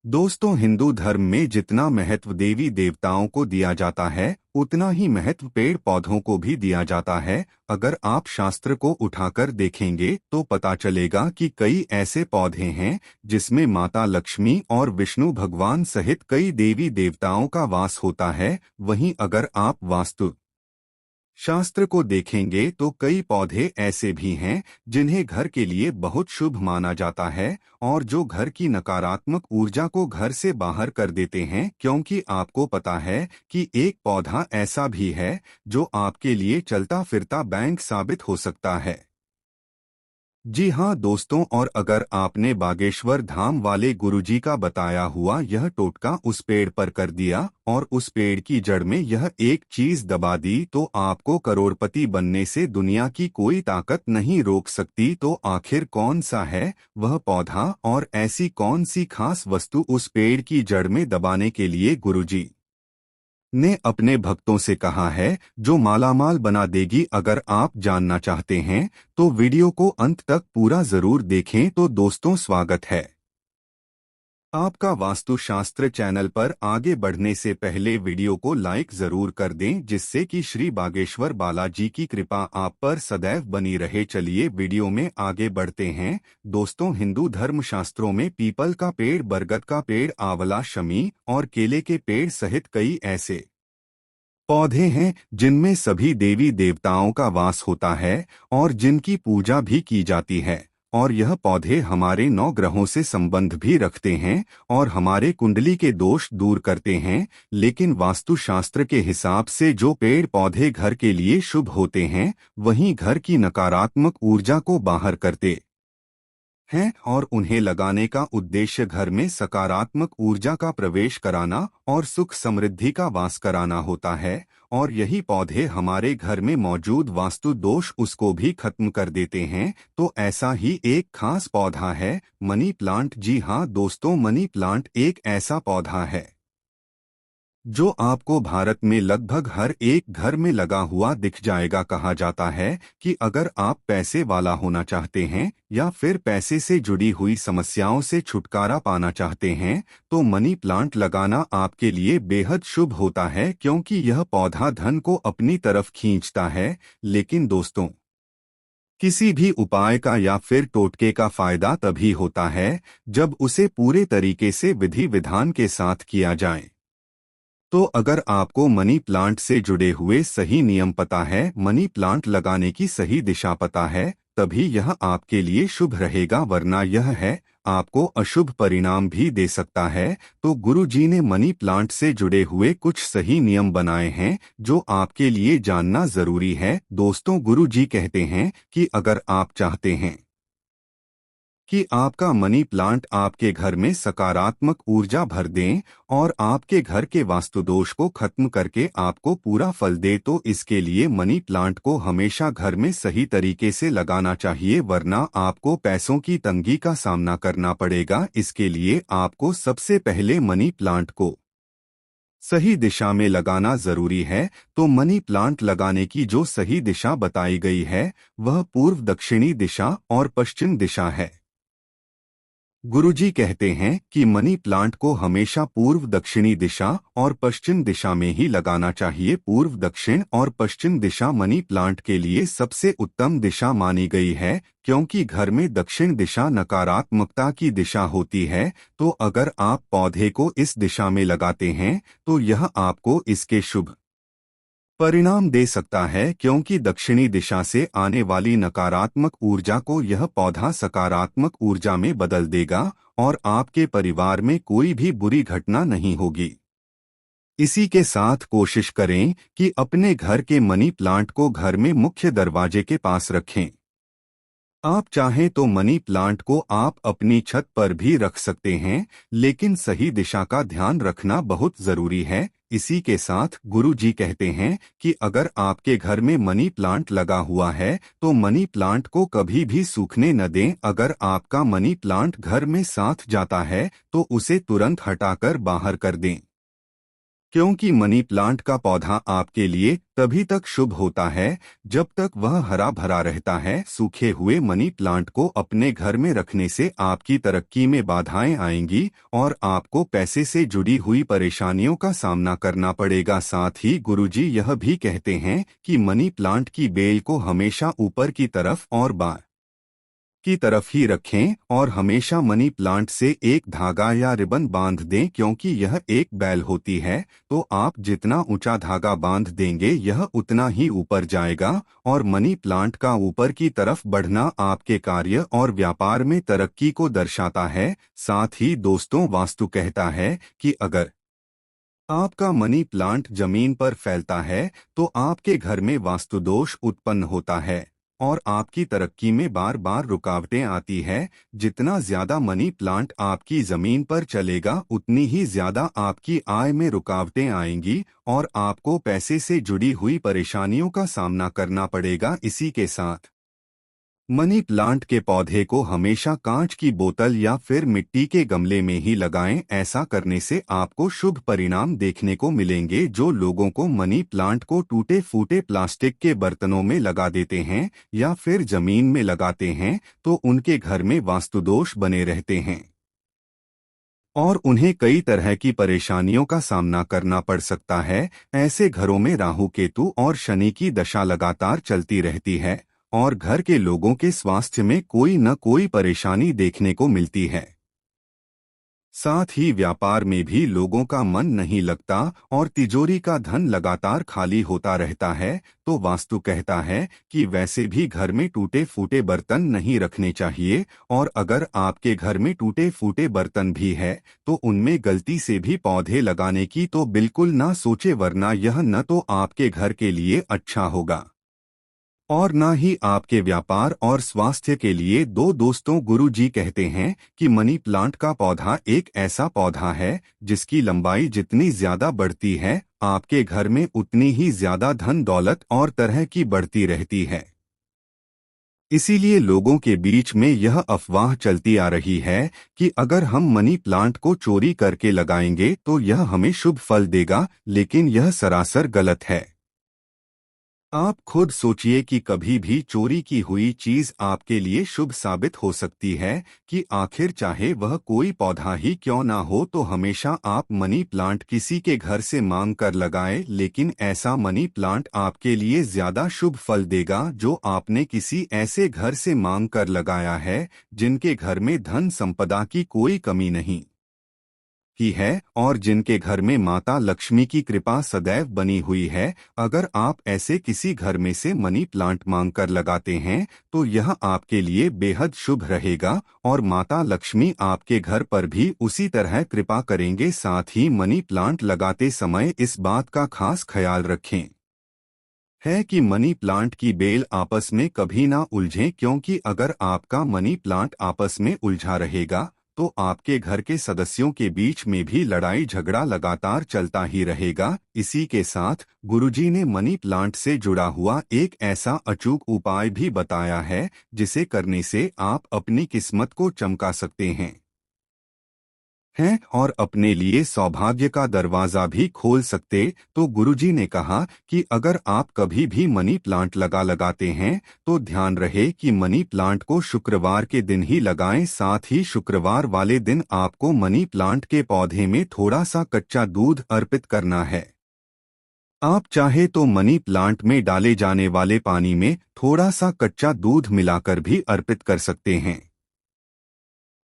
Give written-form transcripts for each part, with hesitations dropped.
दोस्तों, हिंदू धर्म में जितना महत्व देवी देवताओं को दिया जाता है उतना ही महत्व पेड़ पौधों को भी दिया जाता है। अगर आप शास्त्र को उठाकर देखेंगे तो पता चलेगा कि कई ऐसे पौधे हैं जिसमें माता लक्ष्मी और विष्णु भगवान सहित कई देवी देवताओं का वास होता है। वहीं अगर आप वास्तु शास्त्र को देखेंगे तो कई पौधे ऐसे भी हैं जिन्हें घर के लिए बहुत शुभ माना जाता है और जो घर की नकारात्मक ऊर्जा को घर से बाहर कर देते हैं, क्योंकि आपको पता है कि एक पौधा ऐसा भी है जो आपके लिए चलता फिरता बैंक साबित हो सकता है। जी हाँ दोस्तों, और अगर आपने बागेश्वर धाम वाले गुरुजी का बताया हुआ यह टोटका उस पेड़ पर कर दिया और उस पेड़ की जड़ में यह एक चीज दबा दी तो आपको करोड़पति बनने से दुनिया की कोई ताकत नहीं रोक सकती। तो आखिर कौन सा है वह पौधा और ऐसी कौन सी खास वस्तु उस पेड़ की जड़ में दबाने के लिए गुरुजी ने अपने भक्तों से कहा है जो मालामाल बना देगी? अगर आप जानना चाहते हैं तो वीडियो को अंत तक पूरा जरूर देखें। तो दोस्तों, स्वागत है आपका वास्तुशास्त्र चैनल पर। आगे बढ़ने से पहले वीडियो को लाइक जरूर कर दें जिससे कि श्री बागेश्वर बालाजी की कृपा आप पर सदैव बनी रहे। चलिए वीडियो में आगे बढ़ते हैं। दोस्तों, हिंदू धर्म शास्त्रों में पीपल का पेड़, बरगद का पेड़, आंवला, शमी और केले के पेड़ सहित कई ऐसे पौधे हैं जिनमें सभी देवी देवताओं का वास होता है और जिनकी पूजा भी की जाती है। और यह पौधे हमारे 9 ग्रहों से संबंध भी रखते हैं और हमारे कुंडली के दोष दूर करते हैं। लेकिन वास्तुशास्त्र के हिसाब से जो पेड़ पौधे घर के लिए शुभ होते हैं वहीं घर की नकारात्मक ऊर्जा को बाहर करते हैं और उन्हें लगाने का उद्देश्य घर में सकारात्मक ऊर्जा का प्रवेश कराना और सुख समृद्धि का वास कराना होता है। और यही पौधे हमारे घर में मौजूद वास्तु दोष उसको भी खत्म कर देते हैं। तो ऐसा ही एक खास पौधा है मनी प्लांट। जी हाँ दोस्तों, मनी प्लांट एक ऐसा पौधा है जो आपको भारत में लगभग हर एक घर में लगा हुआ दिख जाएगा। कहा जाता है कि अगर आप पैसे वाला होना चाहते हैं या फिर पैसे से जुड़ी हुई समस्याओं से छुटकारा पाना चाहते हैं तो मनी प्लांट लगाना आपके लिए बेहद शुभ होता है, क्योंकि यह पौधा धन को अपनी तरफ खींचता है। लेकिन दोस्तों, किसी भी उपाय का या फिर टोटके का फायदा तभी होता है जब उसे पूरे तरीके से विधि विधान के साथ किया जाए। तो अगर आपको मनी प्लांट से जुड़े हुए सही नियम पता है, मनी प्लांट लगाने की सही दिशा पता है, तभी यह आपके लिए शुभ रहेगा, वरना यह है आपको अशुभ परिणाम भी दे सकता है। तो गुरुजी ने मनी प्लांट से जुड़े हुए कुछ सही नियम बनाए हैं जो आपके लिए जानना जरूरी है। दोस्तों, गुरुजी कहते हैं कि अगर आप चाहते हैं कि आपका मनी प्लांट आपके घर में सकारात्मक ऊर्जा भर दें और आपके घर के वास्तु दोष को खत्म करके आपको पूरा फल दे, तो इसके लिए मनी प्लांट को हमेशा घर में सही तरीके से लगाना चाहिए, वरना आपको पैसों की तंगी का सामना करना पड़ेगा। इसके लिए आपको सबसे पहले मनी प्लांट को सही दिशा में लगाना जरूरी है। तो मनी प्लांट लगाने की जो सही दिशा बताई गई है वह पूर्व दक्षिणी दिशा और पश्चिम दिशा है। गुरुजी कहते हैं कि मनी प्लांट को हमेशा पूर्व दक्षिणी दिशा और पश्चिम दिशा में ही लगाना चाहिए। पूर्व, दक्षिण और पश्चिम दिशा मनी प्लांट के लिए सबसे उत्तम दिशा मानी गई है, क्योंकि घर में दक्षिण दिशा नकारात्मकता की दिशा होती है। तो अगर आप पौधे को इस दिशा में लगाते हैं तो यह आपको इसके शुभ परिणाम दे सकता है, क्योंकि दक्षिणी दिशा से आने वाली नकारात्मक ऊर्जा को यह पौधा सकारात्मक ऊर्जा में बदल देगा और आपके परिवार में कोई भी बुरी घटना नहीं होगी। इसी के साथ कोशिश करें कि अपने घर के मनी प्लांट को घर में मुख्य दरवाजे के पास रखें। आप चाहें तो मनी प्लांट को आप अपनी छत पर भी रख सकते हैं, लेकिन सही दिशा का ध्यान रखना बहुत जरूरी है। इसी के साथ गुरुजी कहते हैं कि अगर आपके घर में मनी प्लांट लगा हुआ है तो मनी प्लांट को कभी भी सूखने न दें। अगर आपका मनी प्लांट घर में साथ जाता है तो उसे तुरंत हटाकर बाहर कर दें। क्योंकि मनी प्लांट का पौधा आपके लिए तभी तक शुभ होता है जब तक वह हरा भरा रहता है। सूखे हुए मनी प्लांट को अपने घर में रखने से आपकी तरक्की में बाधाएं आएंगी और आपको पैसे से जुड़ी हुई परेशानियों का सामना करना पड़ेगा। साथ ही गुरुजी यह भी कहते हैं कि मनी प्लांट की बेल को हमेशा ऊपर की तरफ और बाहर की तरफ ही रखें और हमेशा मनी प्लांट से एक धागा या रिबन बांध दें, क्योंकि यह एक बैल होती है। तो आप जितना ऊंचा धागा बांध देंगे यह उतना ही ऊपर जाएगा और मनी प्लांट का ऊपर की तरफ बढ़ना आपके कार्य और व्यापार में तरक्की को दर्शाता है। साथ ही दोस्तों, वास्तु कहता है कि अगर आपका मनी प्लांट जमीन पर फैलता है तो आपके घर में वास्तु दोष उत्पन्न होता है और आपकी तरक्की में बार बार रुकावटें आती है। जितना ज्यादा मनी प्लांट आपकी जमीन पर चलेगा उतनी ही ज्यादा आपकी आय में रुकावटें आएंगी और आपको पैसे से जुड़ी हुई परेशानियों का सामना करना पड़ेगा। इसी के साथ मनी प्लांट के पौधे को हमेशा कांच की बोतल या फिर मिट्टी के गमले में ही लगाएं। ऐसा करने से आपको शुभ परिणाम देखने को मिलेंगे। जो लोगों को मनी प्लांट को टूटे फूटे प्लास्टिक के बर्तनों में लगा देते हैं या फिर जमीन में लगाते हैं तो उनके घर में वास्तुदोष बने रहते हैं और उन्हें कई तरह की परेशानियों का सामना करना पड़ सकता है। ऐसे घरों में राहु केतु और शनि की दशा लगातार चलती रहती है और घर के लोगों के स्वास्थ्य में कोई न कोई परेशानी देखने को मिलती है। साथ ही व्यापार में भी लोगों का मन नहीं लगता और तिजोरी का धन लगातार खाली होता रहता है। तो वास्तु कहता है कि वैसे भी घर में टूटे फूटे बर्तन नहीं रखने चाहिए और अगर आपके घर में टूटे फूटे बर्तन भी है तो उनमें गलती से भी पौधे लगाने की तो बिल्कुल ना सोचे, वरना यह न तो आपके घर के लिए अच्छा होगा और न ही आपके व्यापार और स्वास्थ्य के लिए। दो दोस्तों, गुरु जी कहते हैं कि मनी प्लांट का पौधा एक ऐसा पौधा है जिसकी लंबाई जितनी ज्यादा बढ़ती है आपके घर में उतनी ही ज्यादा धन दौलत और तरह की बढ़ती रहती है। इसीलिए लोगों के बीच में यह अफवाह चलती आ रही है कि अगर हम मनी प्लांट को चोरी करके लगाएंगे तो यह हमें शुभ फल देगा, लेकिन यह सरासर गलत है। आप खुद सोचिए कि कभी भी चोरी की हुई चीज आपके लिए शुभ साबित हो सकती है कि आखिर चाहे वह कोई पौधा ही क्यों ना हो। तो हमेशा आप मनी प्लांट किसी के घर से मांग कर लगाएं, लेकिन ऐसा मनी प्लांट आपके लिए ज्यादा शुभ फल देगा जो आपने किसी ऐसे घर से मांग कर लगाया है जिनके घर में धन संपदा की कोई कमी नहीं ही है और जिनके घर में माता लक्ष्मी की कृपा सदैव बनी हुई है। अगर आप ऐसे किसी घर में से मनी प्लांट मांगकर लगाते हैं तो यह आपके लिए बेहद शुभ रहेगा और माता लक्ष्मी आपके घर पर भी उसी तरह कृपा करेंगे। साथ ही मनी प्लांट लगाते समय इस बात का खास ख्याल रखें है कि मनी प्लांट की बेल आपस में कभी ना उलझें, क्योंकि अगर आपका मनी प्लांट आपस में उलझा रहेगा तो आपके घर के सदस्यों के बीच में भी लड़ाई झगड़ा लगातार चलता ही रहेगा। इसी के साथ गुरुजी ने मनी प्लांट से जुड़ा हुआ एक ऐसा अचूक उपाय भी बताया है जिसे करने से आप अपनी किस्मत को चमका सकते हैं और अपने लिए सौभाग्य का दरवाजा भी खोल सकते। तो गुरुजी ने कहा कि अगर आप कभी भी मनी प्लांट लगाते हैं तो ध्यान रहे कि मनी प्लांट को शुक्रवार के दिन ही लगाएं। साथ ही शुक्रवार वाले दिन आपको मनी प्लांट के पौधे में थोड़ा सा कच्चा दूध अर्पित करना है। आप चाहे तो मनी प्लांट में डाले जाने वाले पानी में थोड़ा सा कच्चा दूध मिलाकर भी अर्पित कर सकते हैं,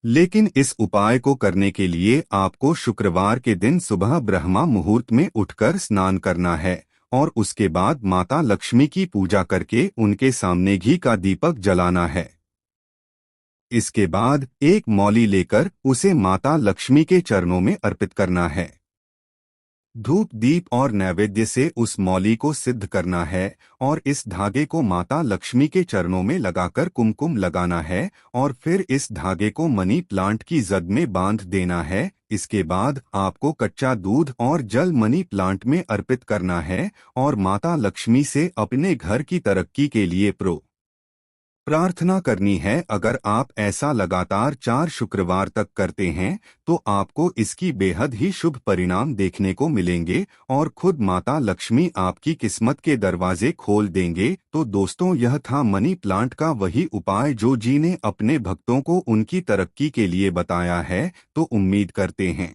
लेकिन इस उपाय को करने के लिए आपको शुक्रवार के दिन सुबह ब्रह्मा मुहूर्त में उठकर स्नान करना है और उसके बाद माता लक्ष्मी की पूजा करके उनके सामने घी का दीपक जलाना है। इसके बाद एक मौली लेकर उसे माता लक्ष्मी के चरणों में अर्पित करना है। धूप दीप और नैवेद्य से उस मौली को सिद्ध करना है और इस धागे को माता लक्ष्मी के चरणों में लगाकर कुमकुम लगाना है और फिर इस धागे को मनी प्लांट की जद में बांध देना है। इसके बाद आपको कच्चा दूध और जल मनी प्लांट में अर्पित करना है और माता लक्ष्मी से अपने घर की तरक्की के लिए प्रार्थना करनी है। अगर आप ऐसा लगातार 4 शुक्रवार तक करते हैं तो आपको इसकी बेहद ही शुभ परिणाम देखने को मिलेंगे और खुद माता लक्ष्मी आपकी किस्मत के दरवाजे खोल देंगे। तो दोस्तों, यह था मनी प्लांट का वही उपाय जो जी ने अपने भक्तों को उनकी तरक्की के लिए बताया है। तो उम्मीद करते हैं